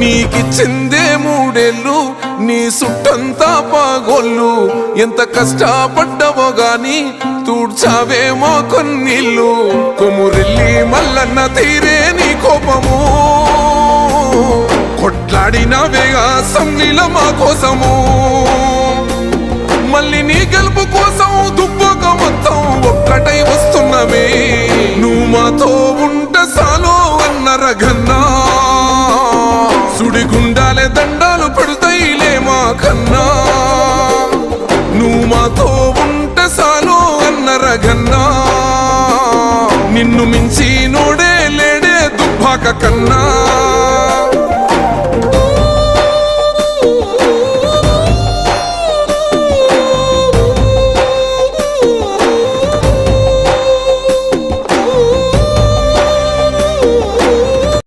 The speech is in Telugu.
నీకిచ్చిందే 3 ఏళ్ళు నీ సుట్టంతా పాగోళ్ళు ఎంత కష్టపడ్డవో గాని తూడ్చావేమో కొన్నిళ్ళు కొమురెల్లి మల్లన్న తీరే నీ కోపము కొట్లాడినవే అసెంబ్లీలో మా కోసము మళ్ళీ నీ గెలుపు కోసం దుబ్బక మొత్తం ఒక్కటై వస్తున్నమే నువ్వు మాతో ఉంటే సాలో అన్న రఘన్నా సుడిగుండాలే దండాలు పెడతాయిలే మా కన్నా నువ్వు మాతో ఉంటే సాలో అన్న రఘన్నా నిన్ను మించి నోడే లేడే దుబ్బాక కన్నా